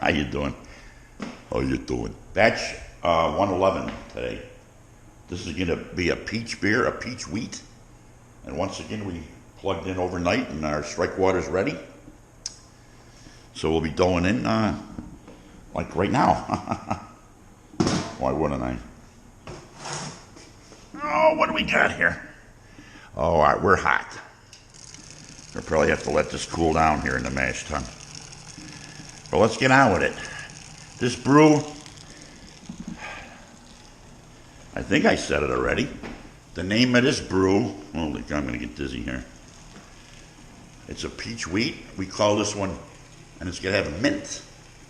How you doing? How you doing? Batch 111 today. This is going to be a peach beer, a peach wheat. And once again, we plugged in overnight and our strike water's ready. So we'll be doling in like right now. Why wouldn't I? Oh, what do we got here? Oh, all right, we're hot. We'll probably have to let this cool down here in the mash tun. But let's get on with it. This brew, I think I said it already. The name of this brew, holy cow, I'm going to get dizzy here. It's a peach wheat. We call this one, and it's going to have mint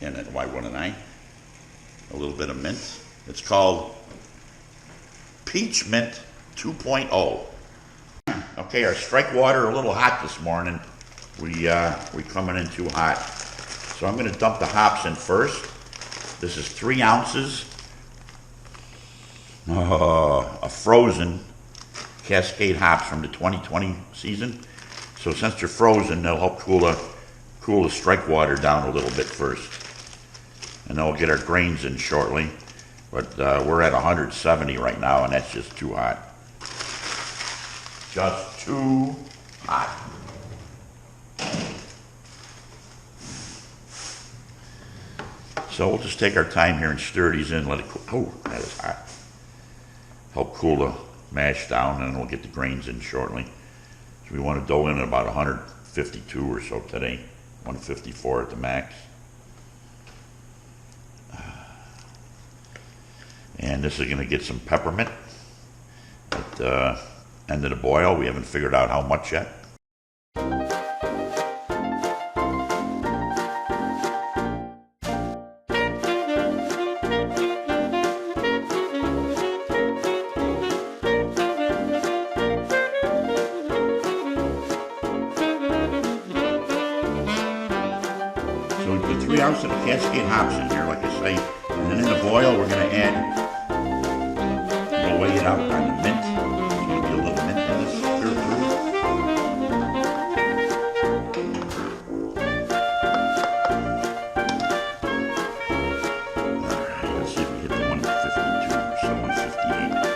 in it. Why wouldn't I? A little bit of mint. It's called Peachmint 2.0. Okay, our strike water a little hot this morning. We coming in too hot. So I'm going to dump the hops in first. This is 3 ounces of frozen Cascade hops from the 2020 season. So since they're frozen, they'll help cool the strike water down a little bit first. And then we'll get our grains in shortly. But we're at 170 right now, and that's just too hot. Just too hot. So we'll just take our time here and stir these in, let it cool. Oh, that is hot. Help cool the mash down, and then we'll get the grains in shortly. So we want to dough in at about 152 or so today, 154 at the max. And this is going to get some peppermint at the end of the boil. We haven't figured out how much yet. So we put 3 ounces of Cascade hops in here, like I say, and then in the boil we're going to add, we'll weigh it out on the mint. So there'll be a little mint in this stir through. Alright, let's see if we hit the 152 or so, 158.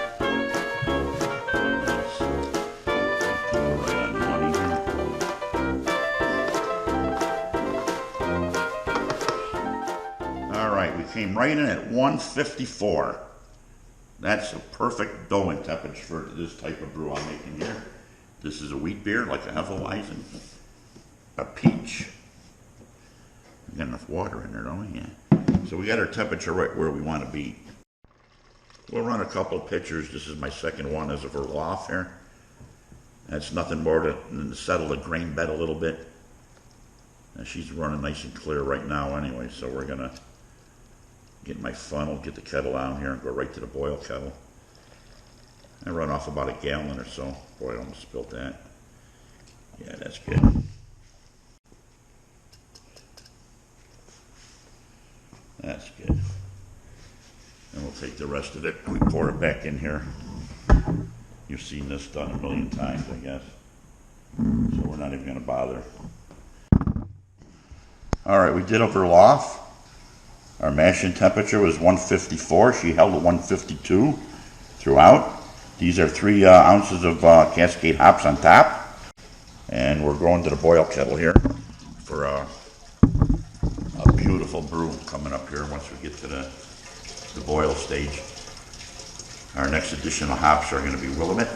We're right on money here. Alright, we came right in at 154. That's a perfect doughing temperature for this type of brew I'm making here. This is a wheat beer, like a Hefeweizen. A peach. We got enough water in there, don't we? Yeah. So we got our temperature right where we want to be. We'll run a couple pictures. This is my second one as a Verloff here. That's nothing more than to settle the grain bed a little bit. And she's running nice and clear right now anyway, so we're going to get my funnel, get the kettle down here, and go right to the boil kettle. I run off about a gallon or so. Boy, I almost spilled that. Yeah, that's good. That's good. And we'll take the rest of it. We pour it back in here. You've seen this done a million times, I guess. So we're not even going to bother. All right, we did a Verloff. Our mashing temperature was 154. She held at 152 throughout. These are 3 ounces of Cascade hops on top. And we're going to the boil kettle here for a beautiful brew coming up here once we get to the boil stage. Our next addition of hops are going to be Willamette.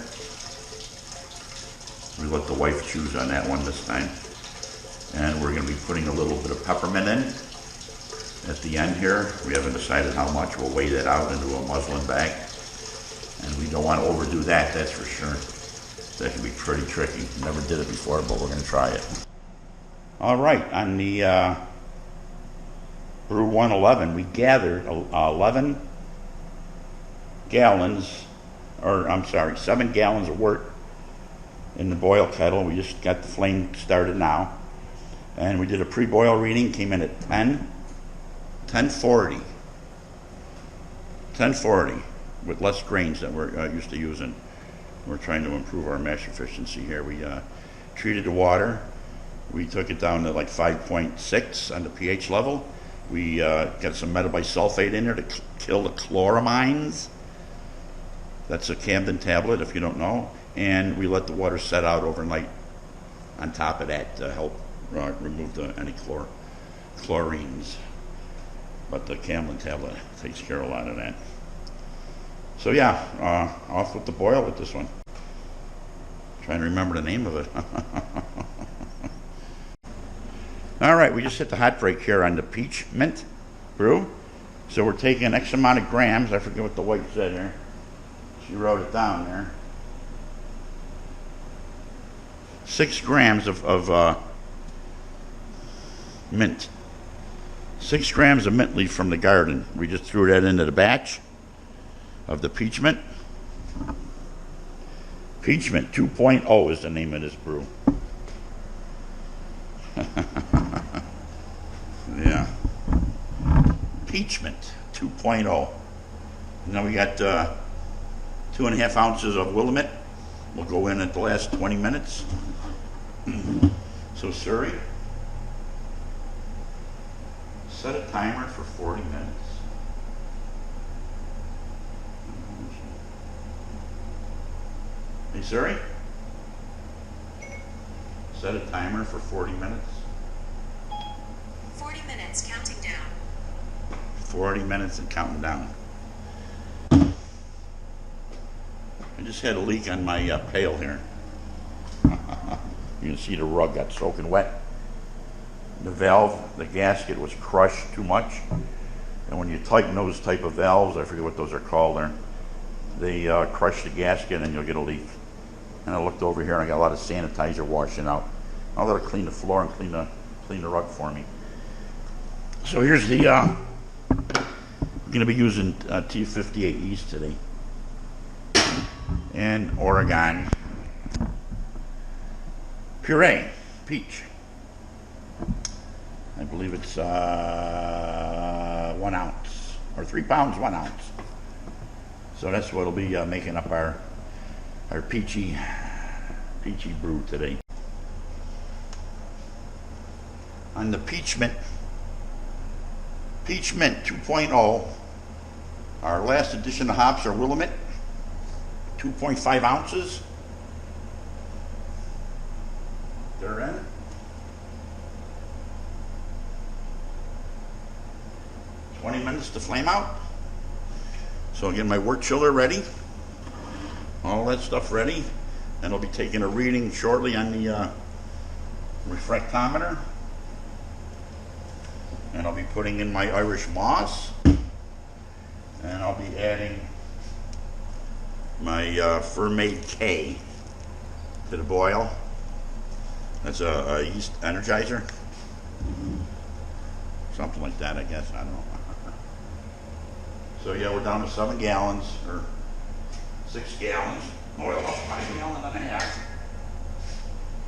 We let the wife choose on that one this time. And we're going to be putting a little bit of peppermint in. At the end here, we haven't decided how much. We'll weigh that out into a muslin bag. And we don't want to overdo that, that's for sure. That can be pretty tricky. Never did it before, but we're going to try it. All right, on the Brew 111, we gathered 11 gallons, or I'm sorry, 7 gallons of wort in the boil kettle. We just got the flame started now. And we did a pre-boil reading, came in at 1040 with less grains than we're used to using. We're trying to improve our mash efficiency here. We treated the water. We took it down to like 5.6 on the pH level, We got some metabisulfate in there to kill the chloramines. That's a Camden tablet, if you don't know. And we let the water set out overnight on top of that to help remove any chlorines. But the Camden tablet takes care of a lot of that. So yeah, off with the boil with this one. Trying to remember the name of it. All right, we just hit the hot break here on the Peachmint brew. So we're taking X amount of grams. I forget what the white said here. She wrote it down there. 6 grams of mint. 6 grams of mint leaf from the garden. We just threw that into the batch of the Peachmint. Peachmint 2.0 is the name of this brew. Yeah. Peachmint 2.0. Now we got 2.5 ounces of Willamette. We'll go in at the last 20 minutes. So Surrey, set a timer for 40 minutes. Hey Surrey, set a timer for 40 minutes. 40 minutes, counting down. 40 minutes and counting down. I just had a leak on my pail here. You can see the rug got soaking wet. The valve, the gasket was crushed too much. And when you tighten those type of valves, I forget what those are called there, they crush the gasket and you'll get a leak. And I looked over here and I got a lot of sanitizer washing out. I'll let it clean the floor and clean the rug for me. So here's the, we're going to be using T58 yeast today. And Oregon puree, peach. I believe it's 1 ounce, or 3 pounds, 1 ounce. So that's what'll be making up our peachy brew today. On the Peachmint 2.0, our last addition of hops are Willamette, 2.5 ounces. They're in. "20 minutes to flame out." So I'll get my wort chiller ready, all that stuff ready, and I'll be taking a reading shortly on the refractometer. And I'll be putting in my Irish moss, and I'll be adding my Fermade K to the boil. That's a yeast energizer, something like that, I guess. I don't know. So yeah, we're down to 7 gallons or 6 gallons. Oil up 5 gallons and a half.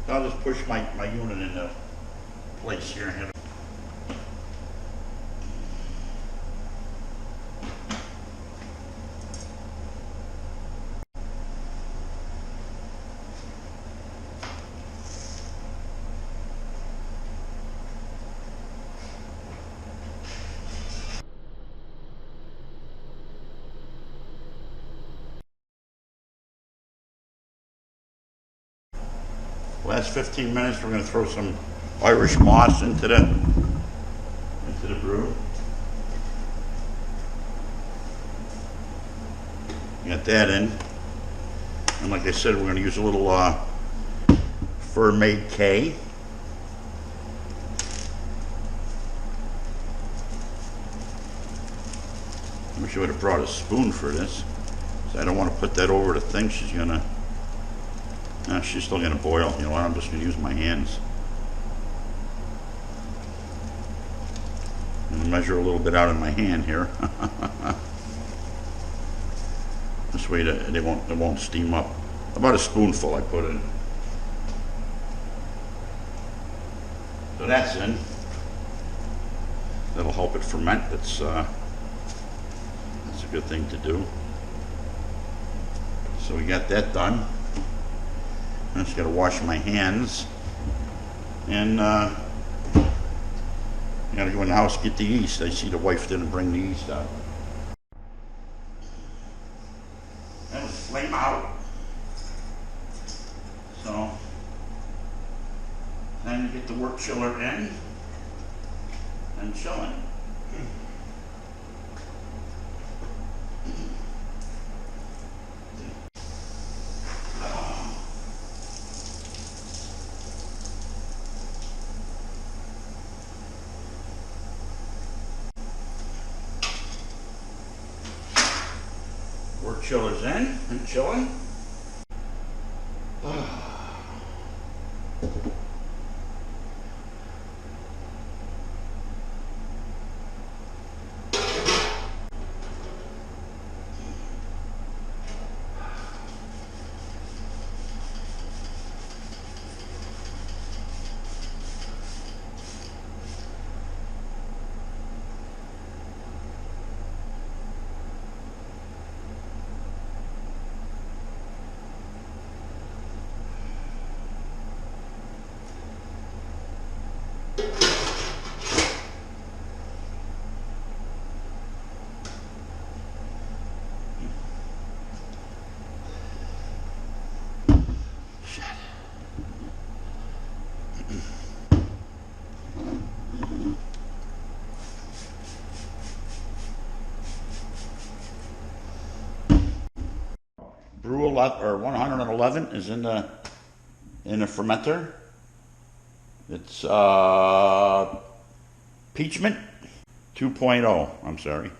So I'll just push my unit into place here and have it. Last 15 minutes, we're going to throw some Irish moss into the brew. Got that in, and like I said, we're going to use a little Fermade K. I wish I would have brought a spoon for this, so I don't want to put that over the thing. She's gonna. She's still going to boil. You know what? I'm just going to use my hands. I'm going to measure a little bit out in my hand here. This way it won't steam up. About a spoonful I put in. So that's in. That'll help it ferment. That's a good thing to do. So we got that done. I just got to wash my hands, and Gotta go in the house, get the yeast. I see the wife didn't bring the yeast out. That'll flame out. So, time to get the work chiller in and chilling. Work chiller's in and chilling. Brew 11, or 111 is in the fermenter. It's Peachmint 2.0. I'm sorry.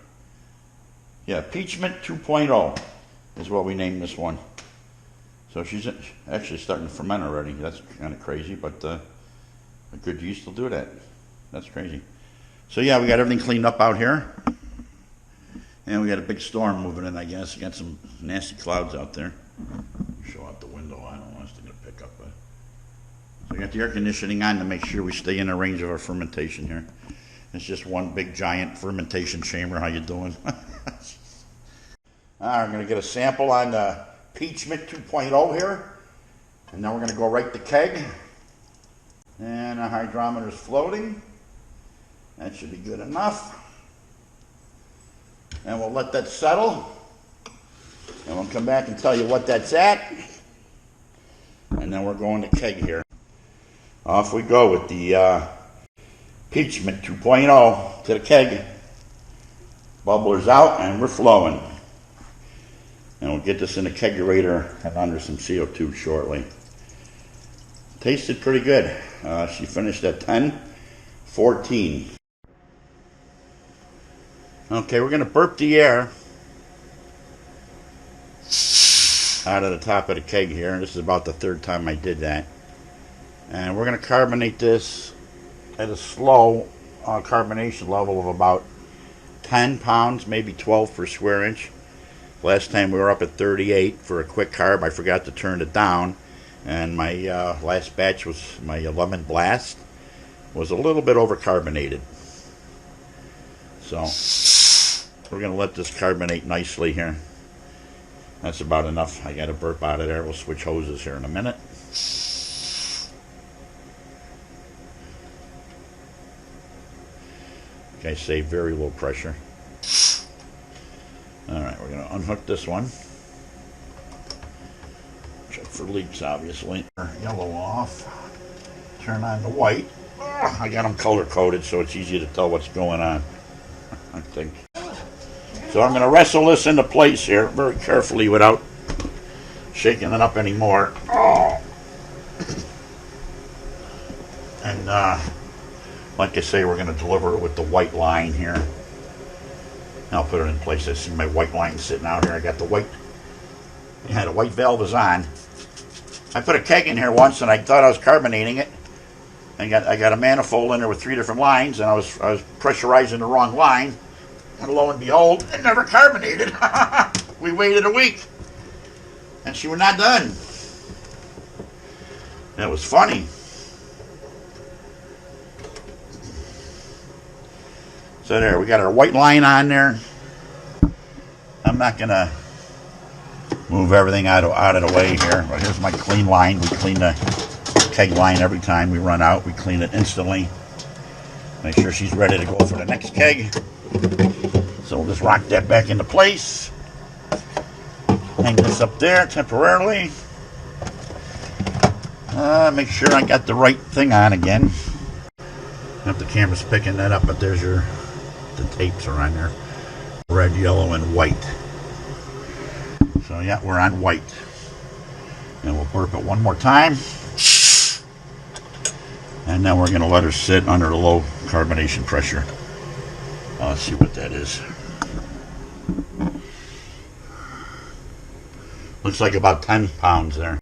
Yeah, Peachmint 2.0 is what we named this one. So she's actually starting to ferment already. That's kind of crazy, but a good yeast will do that. That's crazy. So yeah, we got everything cleaned up out here. And we got a big storm moving in, I guess. We got some nasty clouds out there. Show out the window. I don't know if it's going to pick up. So we got the air conditioning on to make sure we stay in the range of our fermentation here. It's just one big giant fermentation chamber. How you doing? I'm going to get a sample on the Peachmint 2.0 here. And then we're going to go right to keg. And the hydrometer's floating. That should be good enough. And we'll let that settle. And we'll come back and tell you what that's at. And then we're going to keg here. Off we go with the Peachmint 2.0 to the keg. Bubblers out and we're flowing. And we'll get this in the kegerator and under some CO2 shortly. Tasted pretty good. She finished at 10:14. Okay, we're going to burp the air out of the top of the keg here. This is about the third time I did that. And we're going to carbonate this at a slow carbonation level of about 10 pounds, maybe 12 per square inch. Last time we were up at 38 for a quick carb. I forgot to turn it down. And my last batch was my lemon blast. Was a little bit overcarbonated. So we're going to let this carbonate nicely here. That's about enough. I got to burp out of there. We'll switch hoses here in a minute. Okay, save very low pressure. Alright, we're going to unhook this one. Check for leaks, obviously. Yellow off. Turn on the white. I got them color coded so it's easy to tell what's going on, I think. So I'm going to wrestle this into place here very carefully without shaking it up anymore. And like I say, we're going to deliver it with the white line here. I'll put it in place. I see my white line sitting out here. I got the white. Yeah, the white valve is on. I put a keg in here once and I thought I was carbonating it. I got a manifold in there with 3 different lines, and I was pressurizing the wrong line, and lo and behold, it never carbonated. We waited a week, and she was not done. That was funny. So there, we got our white line on there. I'm not gonna move everything out of the way here. But here's my clean line. We clean the keg line every time we run out. We clean it instantly. Make sure she's ready to go for the next keg. So we'll just rock that back into place. Hang this up there temporarily. Make sure I got the right thing on again. If the camera's picking that up, but there's the tapes are on there. Red, yellow, and white. So yeah, we're on white. And we'll burp it one more time. And now we're going to let her sit under the low carbonation pressure. Let's see what that is. Looks like about 10 pounds there.